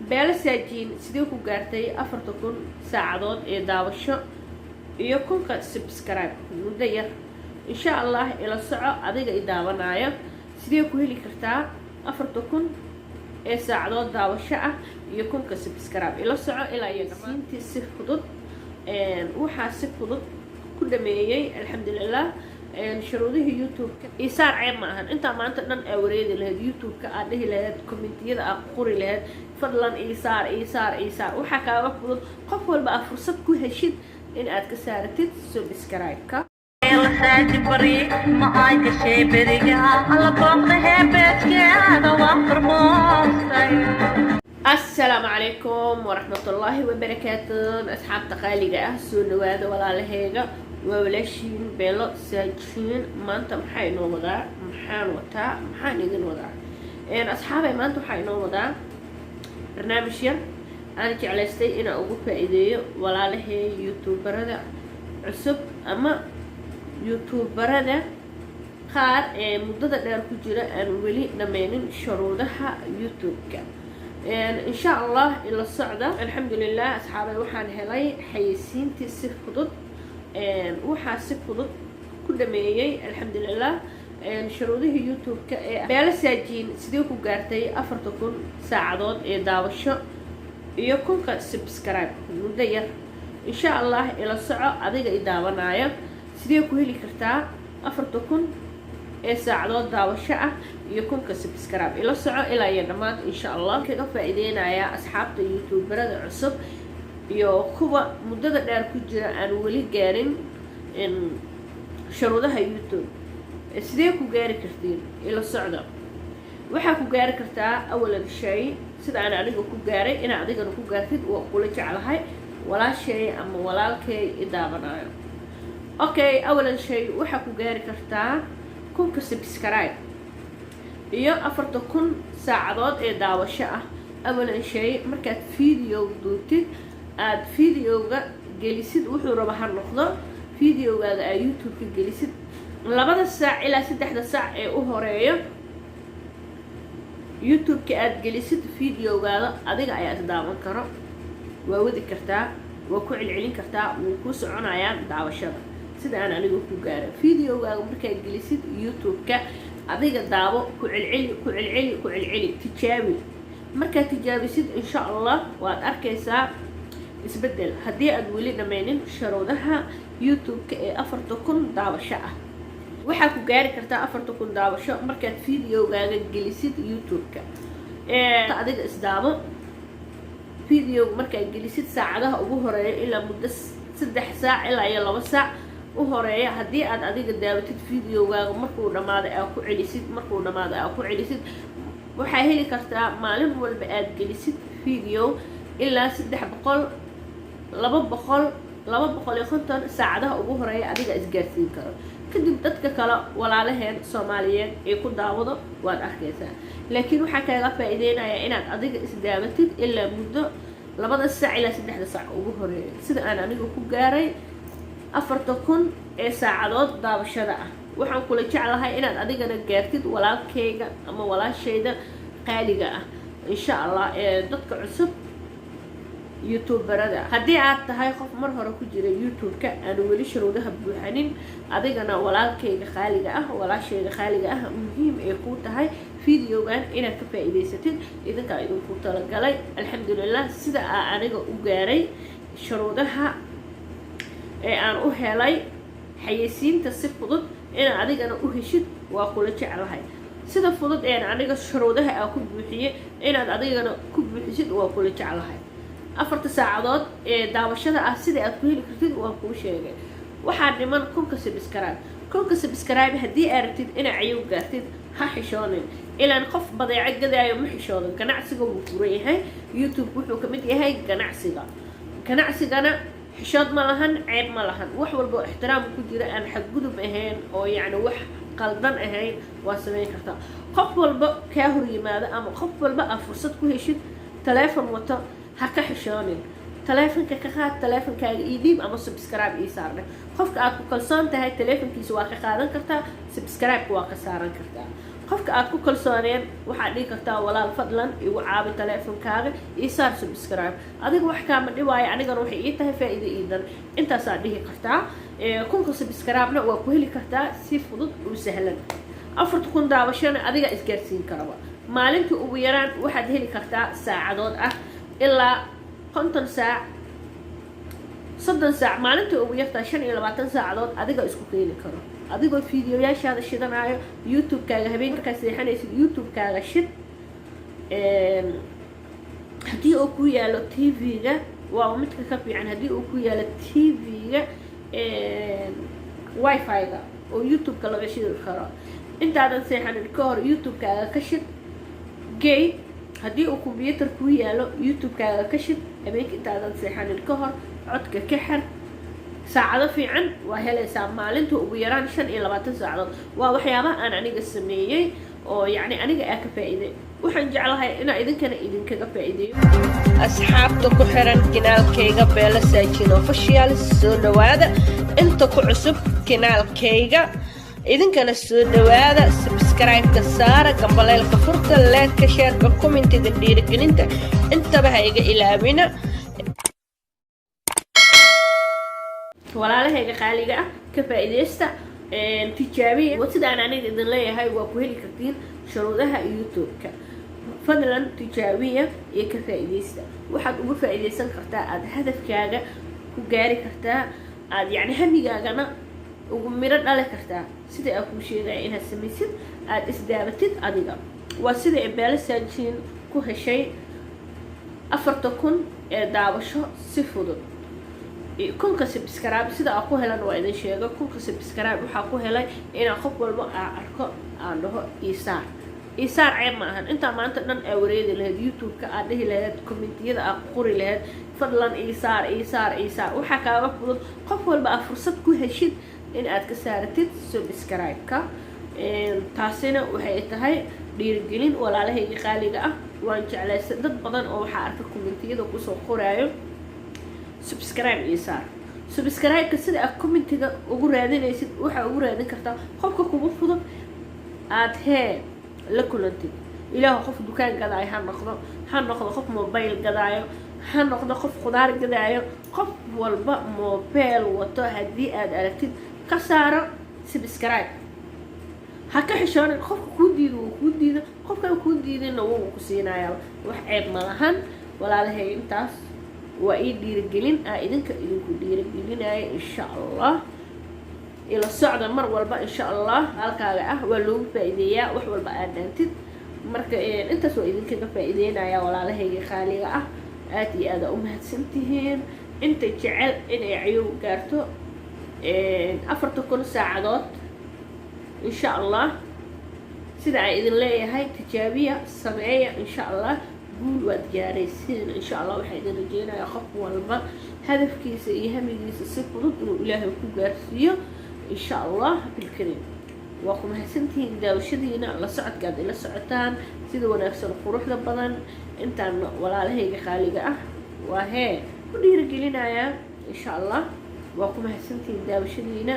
beela saajiin sidii ku gaartay 40,000 saacadood ee daawasho iyo 1,000 subscribe muddo yar insha Allah ila soco adiga i daawanaya sidee ku heli kartaa 40,000 ee saacadood daawasho ah iyo 1,000 subscribe ila soco ilaa iyo dhamaantii si fudud waxaa si fudud ku dhameeyay alxamdulillah shuruudihii youtube-ka isaar ceeb ma ahan intaa maanta dhan aa wareedi lahayd youtube-ka aad dhihi lahayd commentiyada aad qori lahayd fadlan isaar waxaa kaaga fudud qof walba aad fursad ku heshid in aad ka saaratid subscribe-ka السلام عليكم ورحمة الله وبركاته أصحاب تقاليقة سو نواده ولا لهيقة وولاشين بيلو ساجين مانتا محاينو وضع محان إذن وضع أصحابي مانتا محاينو وضع برنامج ير أنا جعلستي إنا أقول فائدية ولا لهي يوتيوبر هذا عصب أما يوتيوبر هذا قار مدة دار كجرة أن ولي نمينين شروطها يوتيوب كان إن شاء الله إلى الصعدة الحمد لله أصحابي وحان هلاي حيسين تسيف خطط وحا سيف خطط كل ميجي الحمد لله شروطه يوتيوب بيلا ساجين سيديوكو قارتي 40,000 ساعدود داوشو يكون سبسكرايب مدة ير إن شاء الله إلى الصعدة أديك إداوانايا سيديوكو هلي كرتا 40,000 ساعدود daawasho ah iyo 1,000 subscribe ila soco ilaa iyo dhamaad insha Allah kaga faa'iideynaya asxaabta youtuberada cusub iyo kuwa muddada dheer ku jira aan wali gaarin in shuruudaha youtube sidee ku gaari kartiin ila socda waxa ku gaari kartaa awalan shay sida aan aniga ku gaaray in adigana ku gaartid oo kula jeclahay walaashay ama walaalkay idaabanayo okay awalan shay waxa ku gaari kartaa 1,000 subscribe iyo 40,000 saacadood ee daawasho ah awalan shay markaad video duubtid aad videoga gelisid wuxuu raba ha noqdo videogaaga aad youtube-ka gelisid 2 saac ilaa 3 saac ee u horeeyo youtube-ka aad gelisid videogaaga adiga ayaa daawan karo waa wadi kartaa waa ku celcelin kartaa wuu ku soconayaa daawashada sida aan anigu ku gaaray videogaaga markaad gelisid youtube-ka adiga daabo ku celceli tijaabi markaad tijaabisid insha Allah waad arkaysaa isbedel haddii aad weli dhameynin shuruudaha youtube-ka ee 40,000 daawasho ah waxaa ku gaari kartaa 40,000 daawasho markaad videogaaga gelisid youtube-ka adiga isdaabo video markaad gelisid saacadaha ugu horeeya ilaa muddo 3 saac ilaa iyo 2 saac u horeeya haddii aad adiga daawatid videogaaga markuu dhamaaday aad ku celisid waxaa heli kartaa maalin walba aad gelisid video ilaa 250 saacadaha ugu horeeya adiga isgaarsiin karo kadib dadka kale walaalaheen Soomaaliyeed ee ku daawado waad arkaysaa laakiin waxaa kaaga faa'iideynaya inaad adiga isdaabatid ilaa muddo 2 saac ilaa 3 saac ugu horeeya sida aan aniga ku gaaray 40,000 ee saacadood daawashada ah waxaan kula jeclahay inaad adigana gaartid walaalkayga ama walaashayda qaaliga ah insha Allah ee dadka cusub youtuberada haddii aad tahay qof mar hore ku jira youtube-ka aan weli shuruudaha buuxanin adigana walaalkayga qaaliga ah walaashayda qaaliga ah muhiim ee ku tahay videogan inaad ka faa'iideysatid idinka idinku talagalay alxamdulillah sida aniga u gaaray shuruudaha ee aan u helay xayeysiinta si fudud in adigana u heshid waa kula jeclahay sida fudud ee aniga shuruudaha aan ku buuxiyay inaad adigana ku buuxisid waa kula jeclahay 4 saacadood ee daawashada ah sida aad ku heli kartid waa kuu sheegay waxaa dhiman 1,000 subscribe haddii aad rabtid inaad cayow gaartid ha xishoonin ilaan qof badeeco gadaayo ma xishoodo ganacsiga wuu furan yahay youtube wuxuu ka mid yahay ganacsigana xishood ma lahan ceeb ma lahan wax walba ixtiraam ku jira aan xadgudub ahayn oo yacni wax qaldan ahayn waa samayn kartaa qof walba kaa hor yimaado ama qof walba aad fursad ku heshid teleefon wato ha ka xishoonin telefonka ka qaad telefonkaaga ii dhiib ama subscribe ii saarne qofka aad ku kalsoon tahay telefonkiisa waa ka qaadan kartaa subscribe waa ka saaran kartaa qofka aad ku kalsooneen waxaad dhihi kartaa walaal fadlan igu caabi taleefonkaaga ii saar subscribe adiga wax kaama dhibaayo anigana waxay ii tahay faa'iido iidan intaasaad dhihi kartaa kunka subscribe-na waa ku heli kartaa si fudud oo sahlan 4,000 daawashana adiga isgaarsiin karaba maalintii ugu yaraan waxaad heli kartaa saacadood ah ilaa 50 saac 30 saac maalintii ugu yartaa 25 saacadood adiga isku keeni karo adigoo fiidiyoyaashaada shidanayo youtube-kaaga habeen markaad seexanaysid youtube-kaaga shid haddii uu ku yaalo tv-ga waa midka ka fiican haddii uu ku yaalo tv-ga wifi-ga oo youtube-ka laga shidi karo intaadan seexanin ka hor youtube-kaaga ka shid gay haddii uu computer ku yaalo youtube-kaaga ka shid habeenka intaadan seexanin ka hor codka ka xir saacado fiican waa helaysaa maalinta ugu yaraan 25 saacadood waa waxyaabaha aan aniga sameeyay oo yacni aniga aa ka faa'iiday waxaan jeclahay inaa idinkana idinkaga faa'iideeyo asxaabta ku xiran kanaalkayga Beelo Saajin Official soo dhawaada inta ku cusub kanaalkayga idinkana soo dhawaada subscribe-ka saara gambaleelka furta like-ka share-ka comment-ga dhiirigelinta intaba ha iga ilaawina walaalahayga qaaliga ah ka faa'iideysta tijaabiya sidaan aniga idin leeyahay waa ku heli kartiin shuruudaha youtube-ka fadlan tijaabiya iyo ka faa'iideysta waxaad uga faa'iideysan kartaa aad hadafkaaga ku gaari kartaa aad yacni hamigaagana ugu miro dhali kartaa sida aan kuu sheegaya inaad samaysid aad isdaabatid adiga waa sida ay Beelo Saajin ku heshay 4,000 ee daawasho si fudud kunka subscribe sida aan ku helan waa idin sheego kunka subscribe waxaa ku helay inaan qof walba aan arko aan dhaho isaar ceeb maahan intaa maanta dhan aa wareegi lahayd youtube-ka aad dhihi lahayd commentiyada aad qori lahayd fadlan isaar waxaa kaaga fudud qof walba aad fursad ku heshid in aad ka saaratid subscribe-ka taasina waxay tahay dhiirigelin walaalahayga qaaliga ah waan jeclaysa dad badan oo waxaa arka commentiyada kusoo qoraayo subscribe-ka sida aad commentiga ugu raadinaysid waxaa ugu raadin kartaa qofka kugu fudud aad la kulantid ilaahu qof dukaan gadaayo ha noqdo qof mobile gadaayo ha noqdo qof khudaar gadaayo qof walba mobile wato haddii aad aragtid ka saaro subscribe ha ka xishoonin qofka kuu diido wuu kuu diido qofkan kuu diidina wuu ku siinayaa wax ceeb ma lahan walaalahay intaas waa ii dhiirigelin idinku dhiirigelinaya insha allah ila socda mar walba insha allah halkaaga ah waa loogu faa'iideeyaa wax walba aad dhaantid marka intaas waa idinkaga faa'iideynaya walaalahayga qaaliga ah aad iyo aad u mahadsantihiin inta jecel inay cayuub gaarto 4,000 saacadood insha allah sida ay idin leeyahay tijaabiya sameeya insha allah guul waad gaaraysiin insha allah waxaa idin rajeynayaa qof walba hadafkiisa iyo hamigiisa si fudud inuu ilaahay ku gaarsiiyo insha allah bilkariim waa ku mahadsantihiin daawashadiina la socodkaad ila socotaan sida wanaagsan quruxda badan intaan walaalahayga qaaliga ah waa ku dhiirigelinayaa insha allah waa ku mahadsantihiin daawashadiina